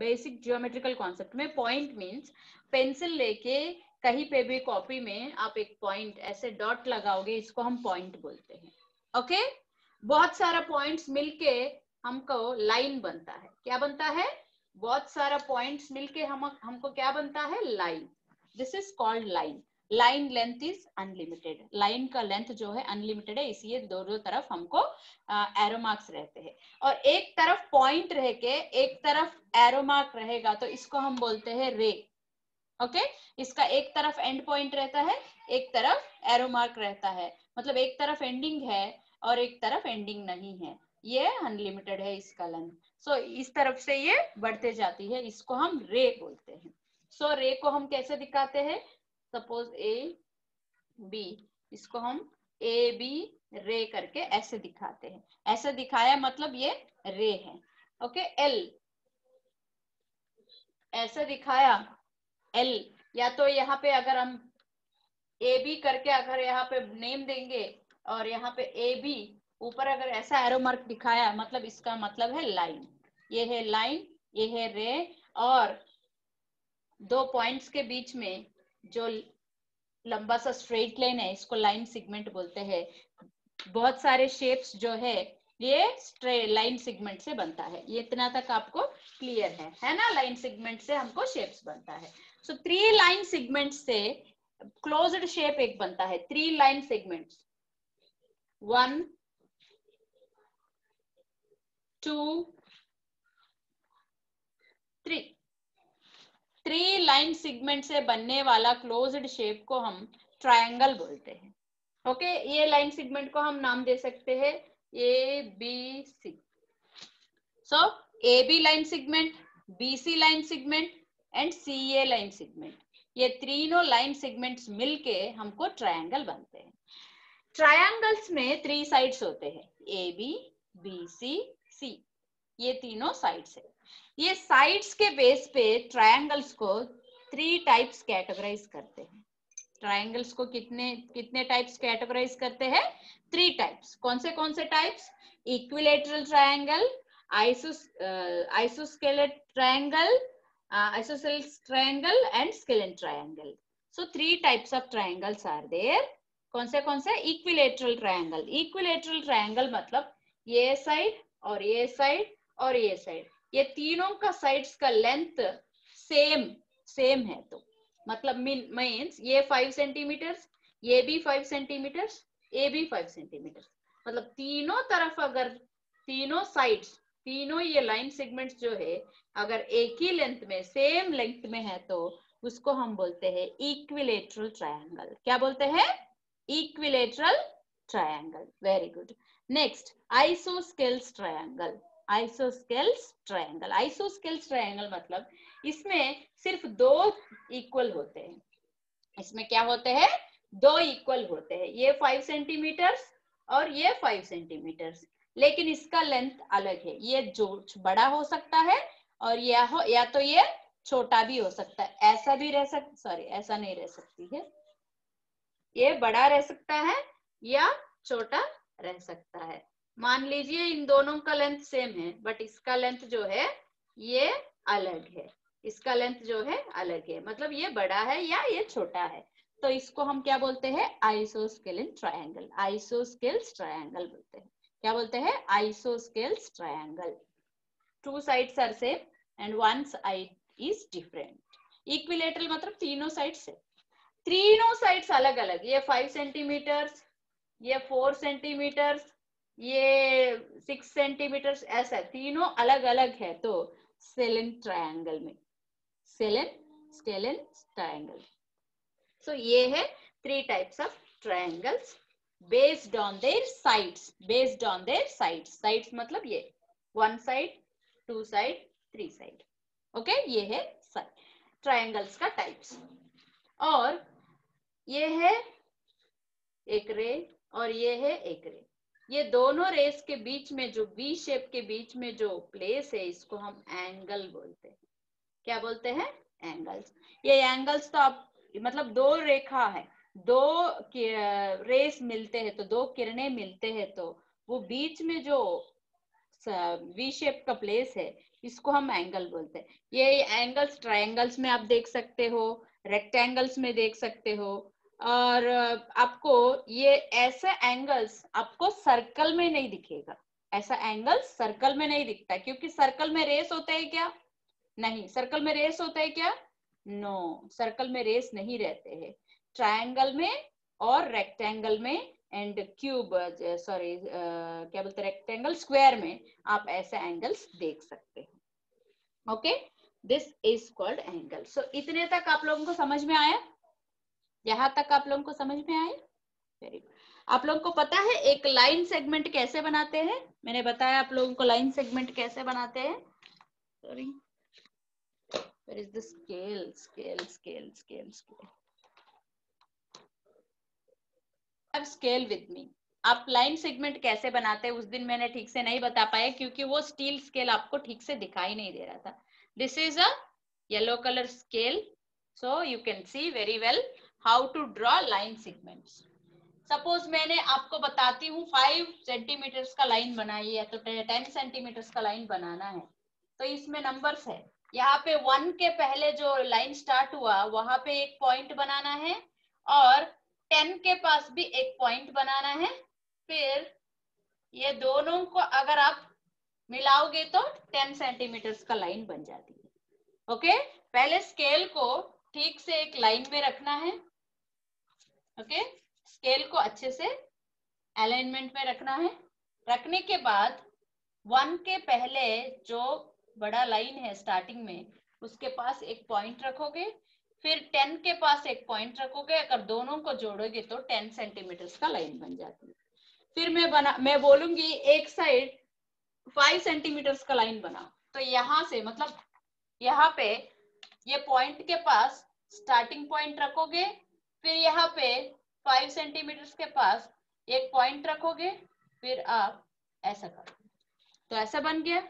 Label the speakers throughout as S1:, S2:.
S1: Basic geometrical concept में point means pencil लेके कहीं पे भी कॉपी में आप एक पॉइंट ऐसे डॉट लगाओगे, इसको हम पॉइंट बोलते हैं। ओके, बहुत सारा पॉइंट्स मिलके हमको लाइन बनता है। क्या बनता है? बहुत सारा पॉइंट्स मिलके हमको क्या बनता है? Line. This is called line. Line length is unlimited. Line का लेंथ जो है अनलिमिटेड है, इसलिए दोनों तरफ हमको एरो मार्क्स रहते हैं। और एक तरफ पॉइंट रह के एक तरफ एरो मार्क रहेगा तो इसको हम बोलते हैं रे। ओके, इसका एक तरफ एंड पॉइंट रहता है, एक तरफ एरो मार्क रहता है, मतलब एक तरफ एंडिंग है और एक तरफ एंडिंग नहीं है। ये अनलिमिटेड है इसका लेंथ। सो इस तरफ से ये बढ़ते जाती है, इसको हम रे बोलते हैं। सो रे को हम कैसे दिखाते हैं? सपोज ए बी, इसको हम ए बी रे करके ऐसे दिखाते हैं। ऐसे दिखाया मतलब ये रे है। ओके, एल ऐसे दिखाया एल, या तो यहाँ पे अगर हम ए बी करके अगर यहाँ पे नेम देंगे और यहाँ पे ए बी ऊपर अगर ऐसा एरो मार्क दिखाया मतलब इसका मतलब है लाइन। ये है लाइन, ये है रे, और दो पॉइंट्स के बीच में जो लंबा सा स्ट्रेट लाइन है इसको लाइन सेगमेंट बोलते हैं। बहुत सारे शेप्स जो है ये स्ट्रेट लाइन सेगमेंट से बनता है। ये इतना तक आपको क्लियर है ना? लाइन सेगमेंट से हमको शेप्स बनता है। सो 3 लाइन सेगमेंट से क्लोज्ड शेप एक बनता है। 3 लाइन सेगमेंट्स, 1 2 3, 3 लाइन सेगमेंट से बनने वाला क्लोज्ड शेप को हम ट्रायंगल बोलते हैं। ओके, ये लाइन सेगमेंट को हम नाम दे सकते हैं A B C. So A B line segment, B C line segment and C A line segment, ये तीनों लाइन सेगमेंट्स मिलके हमको ट्रायंगल बनते हैं। ट्रायंगल्स में 3 साइड्स होते हैं, ए बी बी सी सी, ये तीनों साइड्स है। ये साइड्स के बेस पे ट्रायंगल्स को 3 टाइप्स कैटेगराइज करते हैं। ट्रायंगल्स को कितने कितने टाइप्स कैटेगराइज करते हैं? 3 टाइप्स। कौन से types? Equilateral triangle, isosceles triangle, isosceles triangle and scalene triangle. So 3 types of triangles are there. कौन से? Equilateral triangle. इक्विलेटरल ट्रायंगल मतलब ये साइड और ये साइड और ये साइड, ये तीनों का साइड्स का लेंथ सेम है, तो मतलब मीन्स ये 5 सेंटीमीटर, ये भी 5 सेंटीमीटर, ये भी 5 सेंटीमीटर, मतलब तीनों तरफ अगर तीनों साइड्स, तीनों ये लाइन सेगमेंट्स जो है अगर एक ही लेंथ में सेम लेंथ में है तो उसको हम बोलते हैं इक्विलेटरल ट्रायंगल। क्या बोलते हैं? Equilateral triangle. Very good. Next, isosceles triangle. Isosceles triangle, isosceles triangle मतलब इसमें सिर्फ 2 इक्वल होते हैं। इसमें क्या होते हैं? 2 इक्वल होते हैं। ये 5 सेंटीमीटर और ये 5 सेंटीमीटर, लेकिन इसका लेंथ अलग है। ये जो बड़ा हो सकता है और या तो ये छोटा भी हो सकता है। ऐसा भी रह सकता, सॉरी ऐसा नहीं रह सकती है, ये बड़ा रह सकता है या छोटा रह सकता है। मान लीजिए इन दोनों का लेंथ सेम है बट इसका लेंथ जो है ये अलग है, इसका लेंथ जो है अलग है, मतलब ये बड़ा है या ये छोटा है, तो इसको हम क्या बोलते हैं? आइसोस्केलिन ट्रायंगल। आइसोस्केल्स ट्रायंगल बोलते हैं। क्या बोलते हैं? Isosceles triangle. 2 sides are same and 1 side is different. Equilateral मतलब तीनों साइड्स है, तीनों साइड्स अलग अलग, ये 5 सेंटीमीटर, ये 4 सेंटीमीटर, ये 6 सेंटीमीटर, ऐसा तीनों अलग अलग है। तो स्केलिन ट्रायंगल में स्केलिन ट्रायंगल। सो ये है 3 types of triangles based on their sides. Based on their sides, sides मतलब ये 1 साइड, 2 साइड, 3 साइड। ओके, ये है ट्रायंगल्स का टाइप्स। और ये है एक रे और ये है एक रे। ये दोनों रेस के बीच में जो बी शेप के बीच में जो प्लेस है इसको हम एंगल बोलते हैं। क्या बोलते हैं? एंगल्स। ये एंगल्स तो आप मतलब 2 रेखा है, 2 रेस मिलते हैं तो 2 किरणें मिलते हैं तो वो बीच में जो वी शेप का प्लेस है इसको हम एंगल बोलते हैं। ये एंगल्स ट्रायंगल्स में आप देख सकते हो, रेक्टेंगल्स में देख सकते हो, और आपको ये ऐसे एंगल्स आपको सर्कल में नहीं दिखेगा। ऐसा एंगल सर्कल में नहीं दिखता, क्योंकि सर्कल में रेस होते हैं क्या? नहीं। सर्कल में रेस होता है क्या? नो, सर्कल में रेस नहीं रहते हैं। ट्रायंगल में और रेक्टेंगल में एंड क्यूब, सॉरी क्या बोलते हैं, रेक्टेंगल स्क्वायर में आप ऐसे एंगल्स देख सकते हो। Okay, this is called angle. So इतने तक आप लोगों को समझ में आया? यहां तक आप लोगों को समझ में आया? Very good. आप लोगों को पता है एक लाइन सेगमेंट कैसे बनाते हैं? मैंने बताया आप लोगों को लाइन सेगमेंट कैसे बनाते हैं। Sorry, where is the scale? have scale with me। आप लाइन सेगमेंट कैसे बनाते हैं उस दिन मैंने ठीक से नहीं बता पाया, क्योंकि वो स्टील स्केल आपको ठीक से दिखाई नहीं दे रहा था। This is a yellow colour scale, so you can see very well how to draw line segments. Suppose मैंने आपको बताती हूँ 5 सेंटीमीटर्स का लाइन बनाई है, तो 10 सेंटीमीटर्स का लाइन बनाना है, तो इसमें नंबर्स है। यहाँ पे 1 के पहले जो लाइन स्टार्ट हुआ वहां पे एक पॉइंट बनाना है, और 10 के पास भी एक पॉइंट बनाना है। फिर ये दोनों को अगर आप मिलाओगे तो 10 सेंटीमीटर्स का लाइन बन जाती है। ओके, पहले स्केल को ठीक से एक लाइन में रखना है। ओके, स्केल को अच्छे से अलाइनमेंट में रखना है। रखने के बाद 1 के पहले जो बड़ा लाइन है स्टार्टिंग में, उसके पास एक पॉइंट रखोगे। फिर 10 के पास एक पॉइंट रखोगे, अगर दोनों को जोड़ोगे तो 10 सेंटीमीटर्स का लाइन बन जाती है। फिर मैं बोलूंगी एक साइड 5 सेंटीमीटर्स का लाइन बनाओ, तो यहां से मतलब यहाँ पे ये पॉइंट के पास स्टार्टिंग पॉइंट रखोगे, फिर यहाँ पे 5 सेंटीमीटर्स के पास एक पॉइंट रखोगे, फिर आप ऐसा करोगे, तो ऐसा बन गया।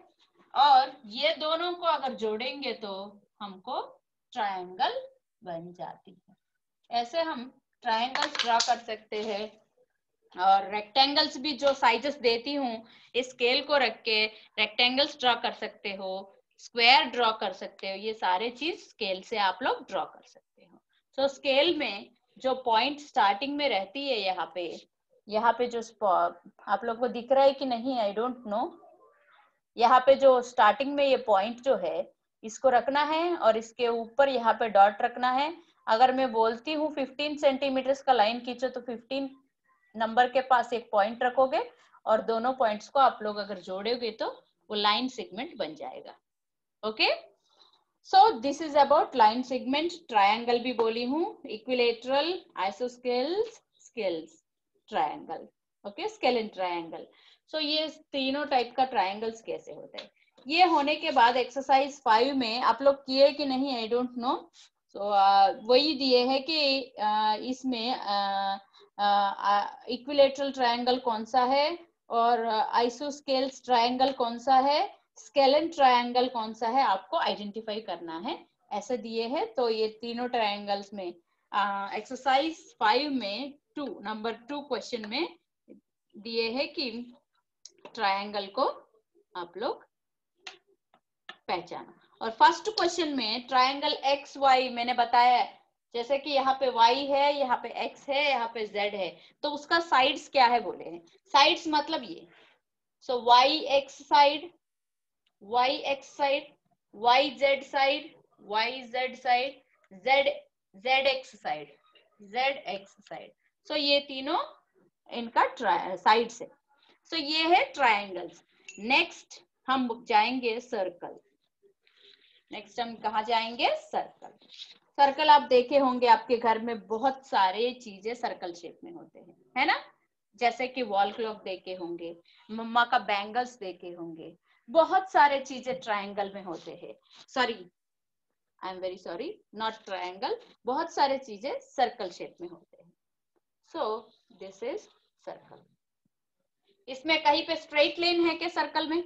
S1: और ये दोनों को अगर जोड़ेंगे तो हमको ट्रायंगल बन जाती है। ऐसे हम ट्रायंगल्स ड्रा कर सकते हैं। और रेक्टेंगल्स भी जो साइजेस देती हूँ स्केल को रख के रेक्टेंगल्स ड्रॉ कर सकते हो, स्क्वायर ड्रॉ कर सकते हो, ये सारे चीज स्केल से आप लोग ड्रॉ कर सकते हो। सो स्केल में जो पॉइंट स्टार्टिंग में रहती है, यहाँ पे जो आप लोग को दिख रहा है कि नहीं, आई डोंट नो। यहाँ पे जो स्टार्टिंग में ये पॉइंट जो है इसको रखना है, और इसके ऊपर यहाँ पे डॉट रखना है। अगर मैं बोलती हूँ 15 सेंटीमीटर्स का लाइन खींचो, तो 15 नंबर के पास एक पॉइंट रखोगे, और दोनों पॉइंट्स को आप लोग अगर जोड़ोगे तो वो लाइन सेगमेंट बन जाएगा। Okay, so this is about line segment. Triangle भी बोली हूँ, equilateral, isosceles, scales, triangle. Okay, scale and triangle. So ये तीनों टाइप का ट्रायंगल्स कैसे होता है। ये होने के बाद एक्सरसाइज 5 में आप लोग किए कि नहीं, आई डोंट नो। सो वही दिए है कि इसमें इक्विलेटरल ट्रायंगल कौन सा है, और आइसोस्केल्स ट्रायंगल कौन सा है, स्केलन ट्रायंगल कौन सा है, आपको आइडेंटिफाई करना है, ऐसे दिए हैं। तो ये तीनों ट्रायंगल्स में एक्सरसाइज 5 में नंबर 2 क्वेश्चन में दिए है कि ट्रायंगल को आप लोग पहचाना। और फर्स्ट क्वेश्चन में ट्रायंगल एक्स वाई मैंने बताया, जैसे कि यहाँ पे y है, यहाँ पे x है, यहाँ पे z है, तो उसका साइड्स क्या है बोले हैं। साइड्स मतलब ये, so y x side, y z side, z x side. So ये तीनों इनका साइड्स है। सो ये है ट्रायंगल्स। नेक्स्ट हम जाएंगे सर्कल। नेक्स्ट हम कहाँ जाएंगे, सर्कल। सर्कल आप देखे होंगे आपके घर में बहुत सारे चीजें सर्कल शेप में होते हैं, है ना। जैसे कि वॉल क्लॉक देखे होंगे, मम्मा का बैंगल्स देखे होंगे, बहुत सारे चीजें ट्रायंगल में होते हैं। Sorry, I am very sorry, not triangle, बहुत सारे चीजें सर्कल शेप में होते हैं। सो दिस इज सर्कल। इसमें कहीं पे स्ट्रेट लाइन है क्या सर्कल में?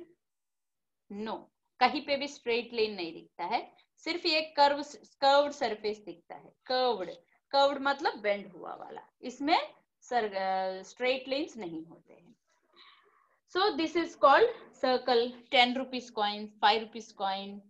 S1: नो, कहीं पे भी स्ट्रेट लाइन नहीं दिखता है, सिर्फ ये कर्व्ड सरफेस दिखता है। कर्व्ड मतलब बेंड हुआ वाला, इसमें स्ट्रेट लाइंस नहीं होते हैं। So this is called circle. 10 rupees coins, 5 rupees coin,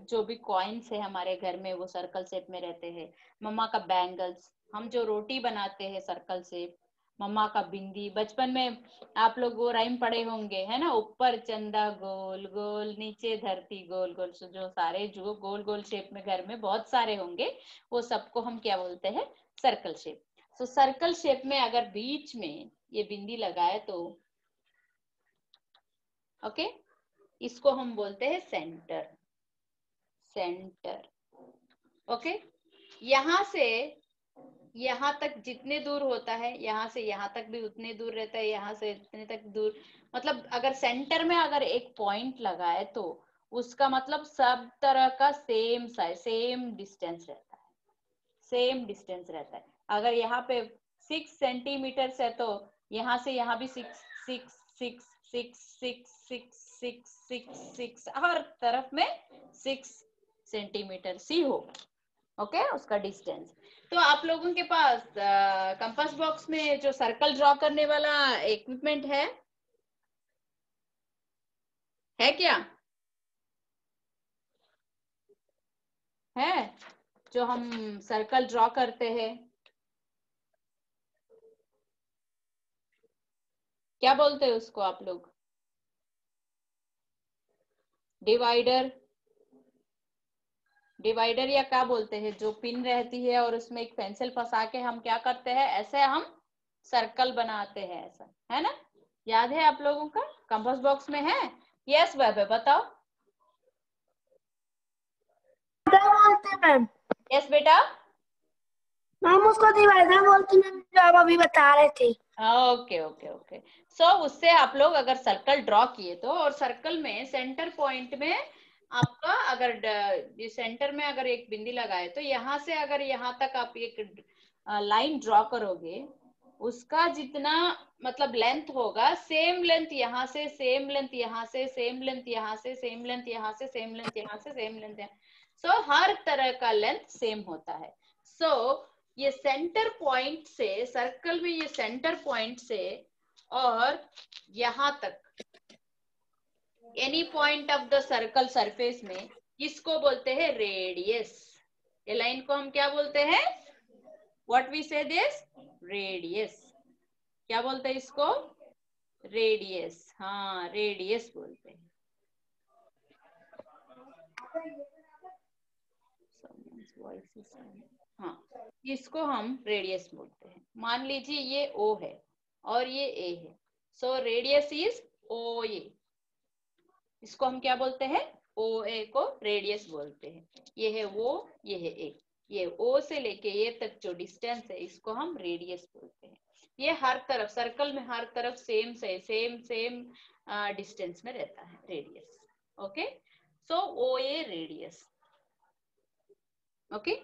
S1: जो भी कॉइन्स है हमारे घर में वो सर्कल शेप में रहते हैं। मम्मा का बैंगल्स, हम जो रोटी बनाते हैं सर्कल शेप, मम्मा का बिंदी। बचपन में आप लोग वो राइम पढ़े होंगे, है ना, ऊपर चंदा गोल गोल नीचे धरती गोल गोल। जो सारे जो गोल गोल शेप में घर में बहुत सारे होंगे, वो सबको हम क्या बोलते हैं, सर्कल शेप। तो सर्कल शेप में अगर बीच में ये बिंदी लगाए तो ओके, इसको हम बोलते हैं सेंटर। Centre okay. यहां से यहाँ तक जितने दूर होता है, यहाँ से यहाँ तक भी उतने दूर रहता है, यहाँ से इतने तक दूर। मतलब अगर सेंटर में अगर एक पॉइंट लगाए तो उसका मतलब सब तरह का सेम साइज, सेम डिस्टेंस रहता है, सेम डिस्टेंस रहता है। अगर यहाँ पे 6 सेंटीमीटर है तो यहाँ से यहाँ भी 6 6 6 6 6 6 6 6 6 हर तरफ में 6 सेंटीमीटर सी होगा। ओके, उसका डिस्टेंस। तो आप लोगों के पास कंपास बॉक्स में जो सर्कल ड्रॉ करने वाला इक्विपमेंट है क्या? है जो हम सर्कल ड्रॉ करते हैं, क्या बोलते हैं उसको आप लोग? डिवाइडर, डिवाइडर या क्या बोलते हैं? जो पिन रहती है और उसमें एक पेंसिल फंसा के हम क्या करते हैं, ऐसे हम सर्कल बनाते हैं, ऐसा है ना? याद है आप लोगों का? कंपास बॉक्स में है? यस बाबा, बताओ।
S2: बोलते मैम।
S1: यस बेटा।
S2: मैम उसको डिवाइडर बोलते मैम, जो आप अभी बता रहे थे।
S1: Okay okay okay. सो उससे आप लोग अगर सर्कल ड्रॉ किए तो, और सर्कल में सेंटर पॉइंट में आपका अगर सेंटर में अगर एक बिंदी लगाए तो यहाँ से अगर यहाँ तक आप एक लाइन ड्रॉ करोगे, उसका जितना मतलब लेंथ होगा, सेम लेंथ यहाँ से, सेम लेंथ यहाँ से, सेम लेंथ यहाँ से, सेम लेंथ यहाँ से, सेम लेंथ यहाँ से, सेम लेंथ यहाँ। सो हर तरह का लेंथ सेम होता है। सो ये सेंटर पॉइंट से, सर्कल में ये सेंटर पॉइंट से और यहां तक any point of the circle surface में, इसको बोलते हैं रेडियस। ये लाइन को हम क्या बोलते हैं? व्हाट वी से दिस? रेडियस। क्या बोलते हैं इसको? रेडियस। हाँ, रेडियस बोलते हैं। हाँ, इसको हम रेडियस बोलते हैं। मान लीजिए ये O है और ये A है, सो रेडियस इज OA। इसको हम क्या बोलते हैं? OA को रेडियस बोलते हैं। ये है O, ये है A। ये O से लेके A तक जो डिस्टेंस है, इसको हम रेडियस बोलते हैं। ये हर तरफ सर्कल में हर तरफ सेम से सेम सेम डिस्टेंस में रहता है, रेडियस। ओके, सो OA रेडियस। ओके,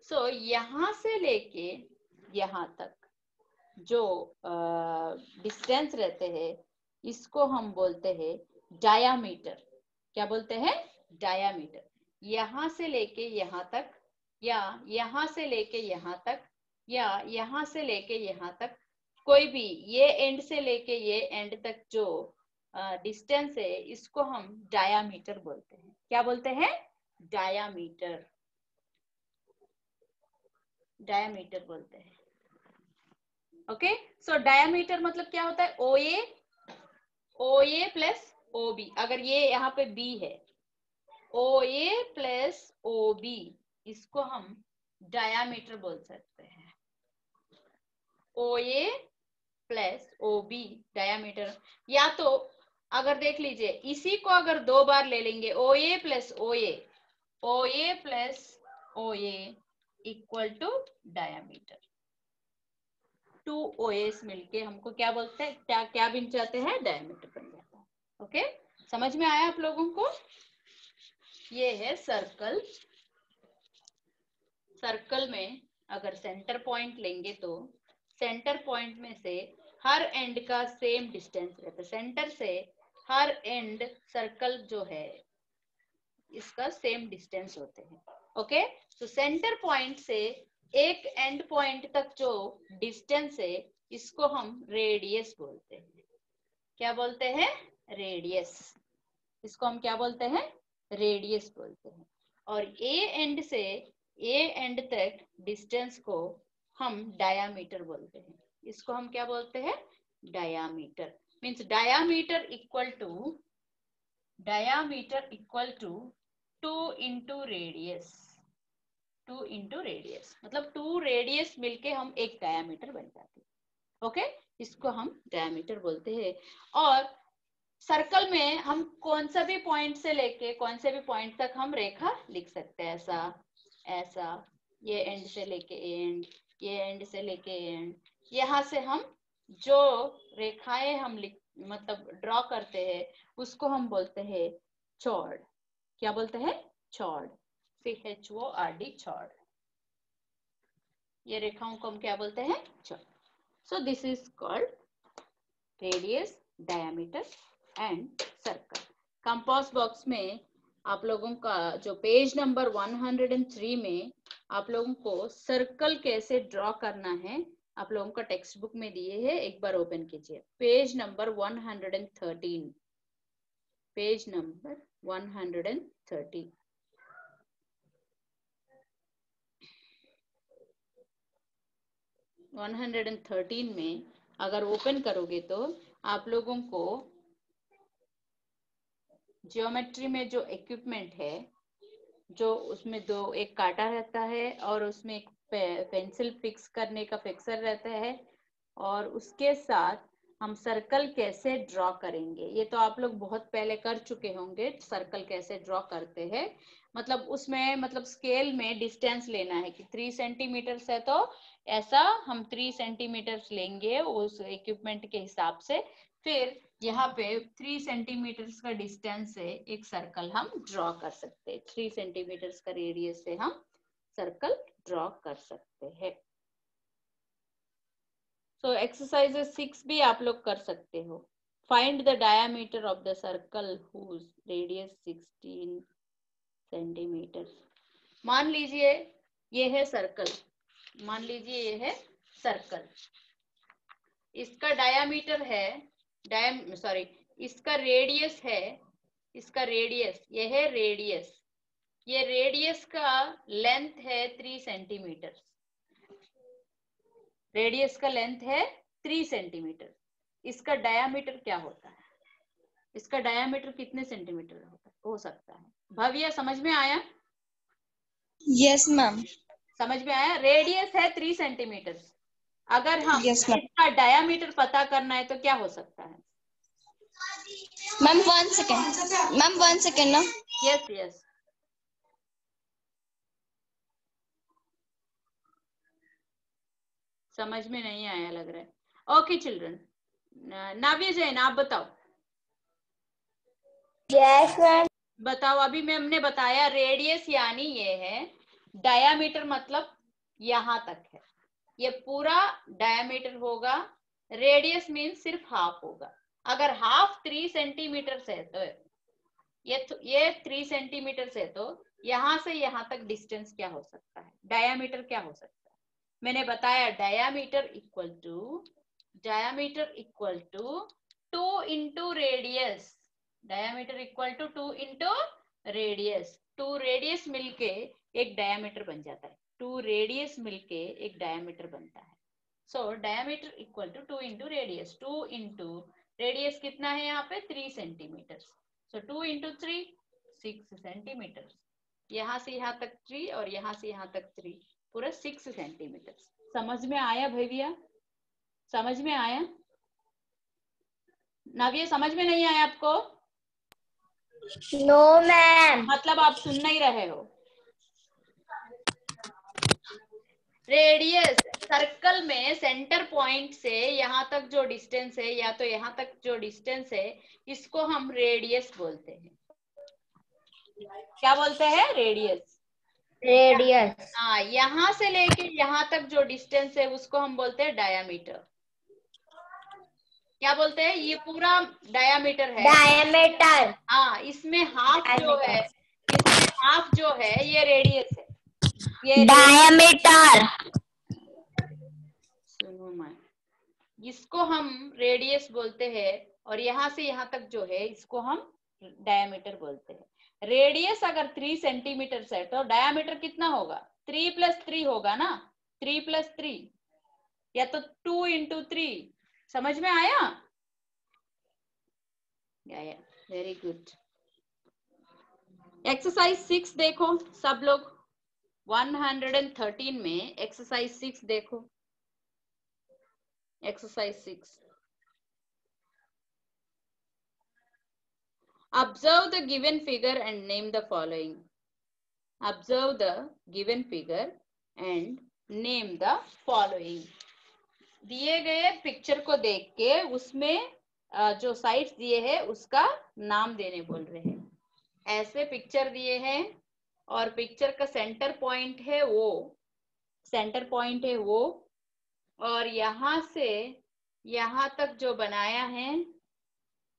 S1: सो यहां से लेके यहां तक जो डिस्टेंस रहते हैं, इसको हम बोलते हैं डायामीटर। क्या बोलते हैं? डायामीटर। यहां से लेके यहां तक, या यहां से लेके यहां तक, या यहां से लेके यहां तक, कोई भी ये एंड से लेके ये एंड तक जो डिस्टेंस है, इसको हम डायामीटर बोलते हैं। क्या बोलते हैं? डायामीटर। डायामीटर बोलते हैं। ओके, सो डायामीटर मतलब क्या होता है? OA plus OB। अगर ये यहाँ पे B है, OA प्लस OB, इसको हम डायामीटर बोल सकते हैं। OA plus OB diameter. या तो अगर देख लीजिए, इसी को अगर दो बार ले लेंगे, OA plus OA, OA plus OA equal to diameter. 2 OAs मिलके हमको क्या बोलते हैं, क्या क्या बन जाते हैं? डायमीटर बन जाता है। ओके, समझ में आया आप लोगों को? ये है सर्कल। सर्कल में अगर सेंटर पॉइंट लेंगे तो सेंटर पॉइंट में से हर एंड का सेम डिस्टेंस रहता है। सेंटर से हर एंड सर्कल जो है, इसका सेम डिस्टेंस होते हैं। ओके, तो सेंटर पॉइंट से एक एंड पॉइंट तक जो डिस्टेंस है, इसको हम रेडियस बोलते हैं। क्या बोलते हैं? रेडियस। इसको हम क्या बोलते हैं? रेडियस बोलते हैं। और ए एंड से ए एंड तक डिस्टेंस को हम डायामीटर बोलते हैं। इसको हम क्या बोलते हैं? Diameter. Means diameter equal to 2 into radius. 2 into radius मतलब 2 रेडियस मिलके हम एक डायामीटर बन जाते हैं। ओके, इसको हम डायामीटर बोलते हैं। और सर्कल में हम कौन सा भी पॉइंट से लेके कौन से भी पॉइंट तक हम रेखा लिख सकते हैं। ऐसा ऐसा, ये एंड से लेके एंड, ये एंड से लेके एंड। यहाँ से हम जो रेखाएं हम मतलब ड्रॉ करते हैं उसको हम बोलते हैं चौड़। क्या बोलते हैं? चौड़। CHORD, चौड़। ये रेखाओं को हम क्या बोलते हैं? चौड़। So this is called radius, diameter and circle. Compass box में आप लोगों का जो पेज नंबर 103 में आप लोगों को सर्कल कैसे ड्रॉ करना है आप लोगों का टेक्स्ट बुक में दिए हैं। एक बार ओपन कीजिए page number 113, page number 130। One 113 में अगर ओपन करोगे तो आप लोगों को ज्योमेट्री में जो इक्विपमेंट है, जो उसमें एक कांटा रहता है और उसमें एक पेंसिल फिक्स करने का फिक्सर रहता है, और उसके साथ हम सर्कल कैसे ड्रॉ करेंगे ये तो आप लोग बहुत पहले कर चुके होंगे। सर्कल कैसे ड्रॉ करते हैं मतलब उसमें मतलब स्केल में डिस्टेंस लेना है कि 3 सेंटीमीटर है तो ऐसा हम 3 सेंटीमीटर लेंगे उस इक्विपमेंट के हिसाब से। फिर यहाँ पे 3 सेंटीमीटर का डिस्टेंस से एक सर्कल हम ड्रॉ कर सकते हैं। 3 सेंटीमीटर का रेडियस से हम सर्कल ड्रॉ कर सकते हैं। सो एक्सरसाइज 6 भी आप लोग कर सकते हो। Find the diameter of the circle whose radius 16 centimetre. मान लीजिए ये है सर्कल, मान लीजिए ये है सर्कल, इसका डायमीटर है इसका रेडियस है, इसका रेडियस, ये है रेडियस, ये रेडियस का लेंथ है 3 सेंटीमीटर। रेडियस का लेंथ है 3 सेंटीमीटर। इसका डायामीटर क्या होता है? इसका डायामीटर कितने सेंटीमीटर हो सकता है? भव्या समझ में आया?
S3: Yes ma'am.
S1: समझ में आया? रेडियस है 3 सेंटीमीटर। अगर हम
S3: इसका
S1: डायामीटर पता करना है तो क्या हो सकता है?
S3: मैम 1 सेकेंड, मैम 1 सेकेंड ना।
S1: यस यस, समझ में नहीं आया लग रहा है। ओके चिल्ड्रन, नाव्या जैन आप बताओ।
S2: Yes ma'am.
S1: बताओ, अभी मैं हमने बताया रेडियस यानी ये है, डायामीटर मतलब यहां तक है, ये पूरा डायामीटर होगा। रेडियस मीन सिर्फ हाफ होगा। अगर हाफ 3 सेंटीमीटर से तो ये 3 सेंटीमीटर से तो यहां से यहां तक डिस्टेंस क्या हो सकता है? डायामीटर क्या हो सकता है? मैंने बताया diameter equal to 2 into radius. Diameter equal to 2 into radius. 2 radius मिलके एक डायामीटर बन जाता है। 2 रेडियस मिलके एक डायामीटर बनता है। So diameter equal to 2 into radius. 2 into radius कितना है यहाँ पे? 3 सेंटीमीटर। सो 2 इंटू 3 6 सेंटीमीटर। यहाँ से यहाँ तक 3 और यहाँ से यहाँ तक 3, पूरा 6 सेंटीमीटर। समझ में आया भैया? समझ में आया? नव्या समझ में नहीं आया आपको?
S2: No ma'am.
S1: मतलब आप सुन नहीं रहे हो। रेडियस सर्कल में सेंटर पॉइंट से यहाँ तक जो डिस्टेंस है या तो यहाँ तक जो डिस्टेंस है इसको हम रेडियस बोलते हैं। क्या बोलते हैं? रेडियस।
S2: रेडियस।
S1: हाँ, यहाँ से लेके यहाँ तक जो डिस्टेंस है उसको हम बोलते हैं डायामीटर। क्या बोलते हैं? ये पूरा डायामीटर है।
S2: डायमीटर।
S1: हाँ, इसमें हाफ जो है ये रेडियस है। ये
S2: डायमीटर।
S1: सुनो मैं, इसको हम रेडियस बोलते हैं और यहाँ से यहाँ तक जो है इसको हम डायमीटर बोलते हैं। रेडियस अगर 3 सेंटीमीटर है तो डायमीटर कितना होगा? 3 + 3 होगा ना, 3 + 3 या तो 2 × 3। समझ में आया? Very good. एक्सरसाइज 6 देखो सब लोग, 113 में एक्सरसाइज 6 देखो। Exercise 6, observe the given figure and name the following. Observe the given figure and name the following. दिए गए पिक्चर को देख के उसमें जो साइड्स दिए हैं उसका नाम देने बोल रहे हैं। ऐसे पिक्चर दिए हैं और पिक्चर का सेंटर पॉइंट है वो, सेंटर पॉइंट है वो, और यहाँ से यहाँ तक जो बनाया है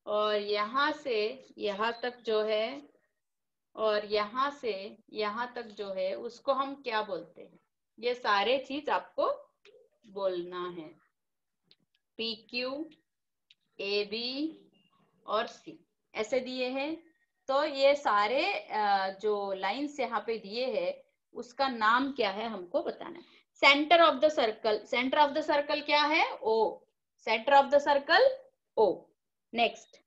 S1: और यहाँ से यहाँ तक जो है और यहाँ से यहाँ तक जो है उसको हम क्या बोलते हैं? ये सारे चीज आपको बोलना है। PQ, AB और C ऐसे दिए हैं। तो ये सारे जो लाइंस यहाँ पे दिए हैं उसका नाम क्या है हमको बताना है। Centre of the circle, centre of the circle क्या है? O। Centre of the circle O। Next,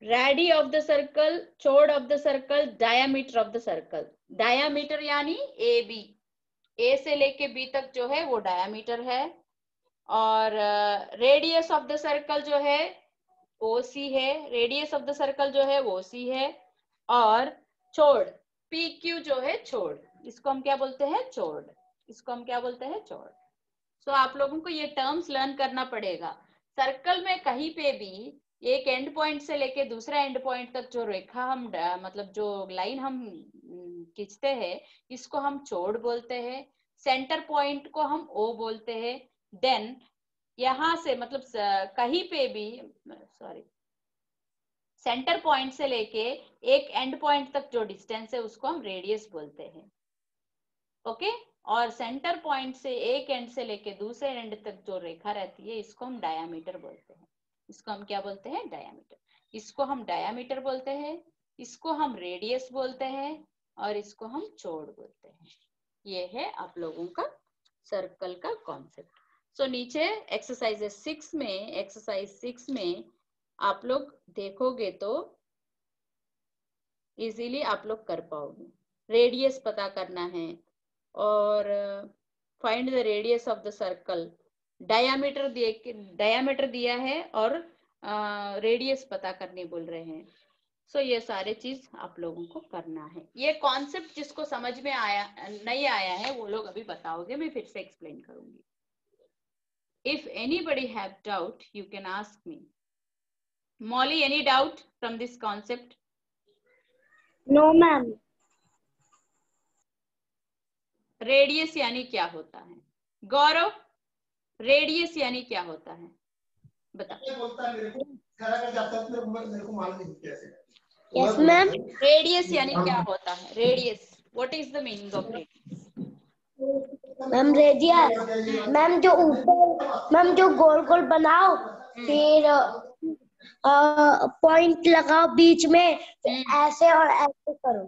S1: radii of the circle, chord of the circle, diameter of the circle. Diameter यानी AB, A से लेके B तक जो है वो diameter है। और रेडियस ऑफ द सर्कल जो है OC है, रेडियस ऑफ द सर्कल जो है वो OC है। और छोड़ PQ जो है छोड़, इसको हम क्या बोलते हैं? छोड़। इसको हम क्या बोलते हैं? छोड़। सो आप लोगों को ये टर्म्स लर्न करना पड़ेगा। सर्कल में कहीं पे भी एक एंड पॉइंट से लेके दूसरा एंड पॉइंट तक जो रेखा हम मतलब जो लाइन हम खींचते हैं इसको हम छोड़ बोलते हैं। सेंटर पॉइंट को हम O बोलते हैं। देन यहाँ से मतलब कहीं पे भी सेंटर पॉइंट से लेके एक एंड पॉइंट तक जो डिस्टेंस है उसको हम रेडियस बोलते हैं। ओके। और सेंटर पॉइंट से एक एंड से लेके दूसरे एंड तक जो रेखा रहती है इसको हम डायामीटर बोलते हैं। इसको हम क्या बोलते हैं? डायामीटर। इसको हम डायामीटर बोलते हैं, इसको हम रेडियस बोलते हैं और इसको हम चौड़ बोलते हैं। ये है आप लोगों का सर्कल का कॉन्सेप्ट। सो नीचे एक्सरसाइज 6 में आप लोग देखोगे तो इजीली आप लोग कर पाओगे। रेडियस पता करना है और find the radius of the circle. Diameter दिया है और रेडियस पता करने बोल रहे हैं। सो ये सारे चीज आप लोगों को करना है। ये कॉन्सेप्ट जिसको समझ में नहीं आया है वो लोग अभी बताओगे, मैं फिर से एक्सप्लेन करूंगी। If anybody have doubt, you can ask me. Molly, any doubt from this concept?
S2: No, ma'am.
S1: Radius यानी क्या होता है? गौरव, रेडियस यानी क्या होता है? बता।
S2: Yes, ma'am.
S1: रेडियस यानी क्या होता है? Radius, what is the meaning of radius?
S2: Ma'am radius, ma'am जो ऊपर, मैम जो गोल गोल बनाओ फिर पॉइंट लगाओ बीच में, ऐसे और ऐसे करो।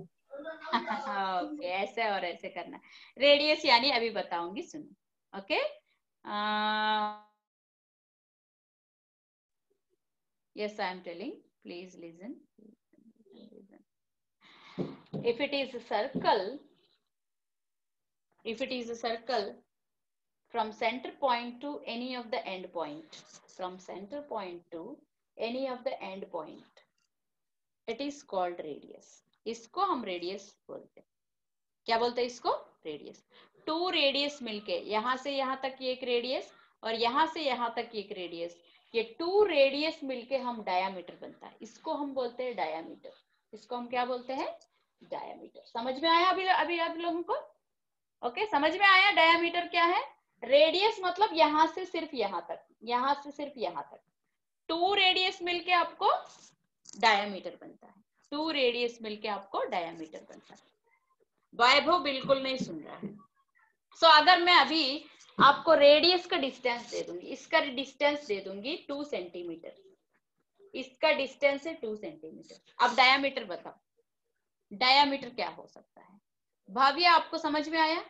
S1: ओके, ऐसे और ऐसे करना। रेडियस यानी अभी बताऊंगी, सुनो। Okay, yes, I am telling, please listen. If it is a circle, from center point to any of the end point, from center point to any of the end point, it is called radius. इसको हम radius बोलते हैं। क्या बोलते हैं इसको? Radius. 2 radius मिलके यहाँ से यहाँ तक एक रेडियस और यहाँ से यहाँ तक एक रेडियस, ये 2 रेडियस मिलके हम डायामीटर बनता है, इसको हम बोलते हैं डायामीटर। इसको हम क्या बोलते हैं? डायामीटर। समझ में आया अभी आप लोगों को? ओके, समझ में आया डायामीटर क्या है? रेडियस मतलब यहाँ से सिर्फ यहाँ तक, यहाँ से सिर्फ यहाँ तक 2 रेडियस मिलके आपको डायामीटर बनता है। 2 रेडियस मिलके आपको डायामीटर बनता है। वैभव बिल्कुल नहीं सुन रहा है। सो अगर मैं अभी आपको रेडियस का डिस्टेंस दे दूंगी, इसका डिस्टेंस दे दूंगी 2 सेंटीमीटर, इसका डिस्टेंस है 2 सेंटीमीटर। अब डायामीटर बताओ, डायामीटर क्या हो सकता है? भाविया आपको समझ में आया?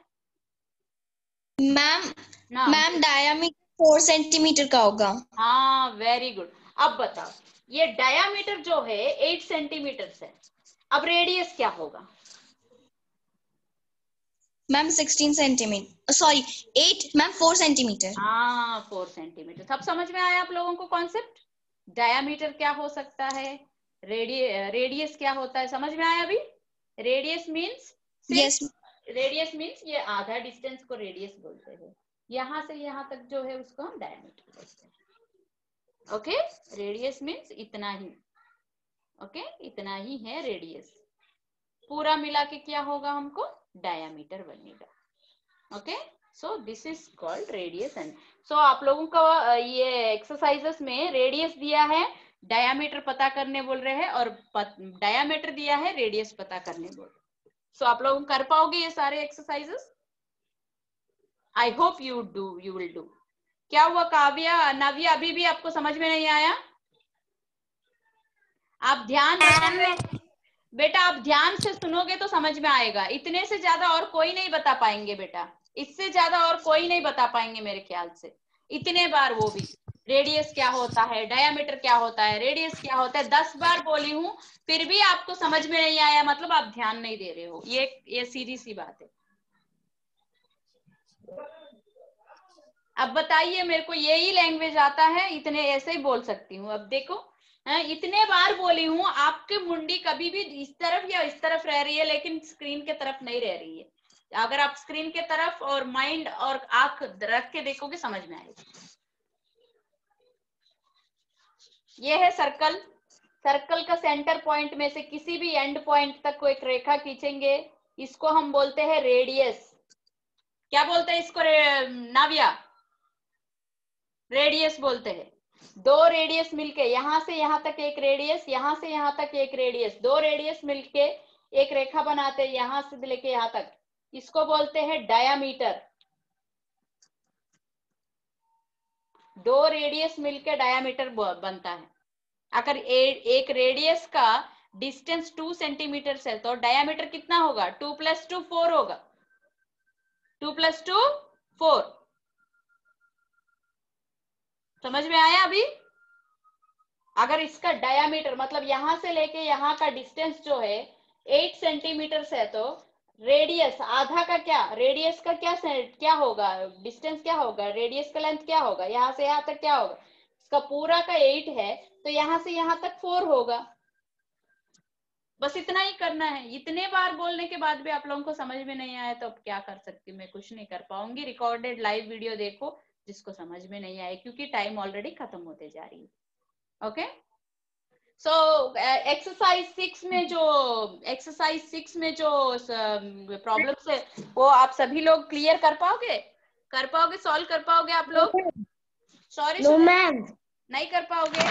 S3: मैम
S1: ना
S3: मैम डायामीटर 4 सेंटीमीटर का होगा।
S1: हाँ वेरी गुड। अब बताओ ये डायामीटर जो है 8 सेंटीमीटर है, अब रेडियस क्या होगा?
S3: Ma'am 16 centimetre, sorry 8 ma'am 4 centimetre.
S1: हाँ 4 सेंटीमीटर। सब समझ में आया आप लोगों को कॉन्सेप्ट? डायामीटर क्या हो सकता है, रेडियस क्या होता है, समझ में आया अभी? Radius means
S3: yes
S1: radius means ये आधा डिस्टेंस को रेडियस बोलते हैं, यहाँ से यहाँ तक जो है उसको हम डायमीटर बोलते हैं। ओके, रेडियस मीन्स इतना ही, ओके इतना ही है रेडियस, पूरा मिला के क्या होगा हमको डायमीटर बनेगा। Okay, so this is called radius. And so आप लोगों का ये एक्सरसाइजेस में रेडियस दिया है, डायमीटर पता करने बोल रहे हैं, और डायमीटर दिया है, रेडियस पता करने बोल रहे हैं। सो आप लोग कर पाओगे ये सारे exercises? I hope you will do. क्या हुआ काव्या, नव्या, अभी भी आपको समझ में नहीं आया? आप ध्यान रखोगे बेटा, आप ध्यान से सुनोगे तो समझ में आएगा। इतने से ज्यादा और कोई नहीं बता पाएंगे बेटा, इससे ज्यादा और कोई नहीं बता पाएंगे मेरे ख्याल से। इतने बार, वो भी रेडियस क्या होता है, डायामीटर क्या होता है, रेडियस क्या होता है, 10 बार बोली हूं, फिर भी आपको समझ में नहीं आया, मतलब आप ध्यान नहीं दे रहे हो। ये सीधी सी बात है। अब बताइए मेरे को, यही लैंग्वेज आता है, इतने ऐसे ही बोल सकती हूँ। अब देखो इतने बार बोली हूँ, आपकी मुंडी कभी भी इस तरफ या इस तरफ रह रही है, लेकिन स्क्रीन के तरफ नहीं रह रही है। अगर आप स्क्रीन के तरफ और माइंड और आंख रख के देखोगे समझ में आएगा। ये है सर्कल, सर्कल का सेंटर पॉइंट में से किसी भी एंड पॉइंट तक को एक रेखा खींचेंगे, इसको हम बोलते हैं रेडियस। क्या बोलते हैं इसको नाविया? रेडियस बोलते हैं। दो रेडियस मिलके, यहां से यहां तक एक रेडियस, यहां से यहां तक एक रेडियस, दो रेडियस मिलके एक रेखा बनाते हैं यहां से लेके यहां तक, इसको बोलते हैं डायामीटर। दो रेडियस मिलके डायामीटर बनता है। अगर एक रेडियस का डिस्टेंस 2 सेंटीमीटर है तो डायामीटर कितना होगा? 2 + 2 4 होगा। 2 + 2 4। समझ में आया अभी? अगर इसका डायामीटर मतलब यहां से लेके यहां का डिस्टेंस जो है 8 सेंटीमीटर है, तो रेडियस आधा का क्या, रेडियस का क्या होगा, डिस्टेंस क्या होगा, रेडियस का लेंथ क्या होगा, यहां से यहां तक क्या होगा, इसका पूरा का 8 है, तो यहां से यहां तक 4 होगा। बस इतना ही करना है। इतने बार बोलने के बाद भी आप लोगों को समझ में नहीं आया तो अब क्या कर सकती हूँ, मैं कुछ नहीं कर पाऊंगी। रिकॉर्डेड लाइव वीडियो देखो जिसको समझ में नहीं आए, क्योंकि टाइम ऑलरेडी खत्म होते जा रही है। ओके, सो एक्सरसाइज 6 में जो प्रॉब्लम्स है वो आप सभी लोग क्लियर कर पाओगे, सॉल्व कर पाओगे आप लोग? सॉरी
S2: नो मैम,
S1: नहीं कर पाओगे?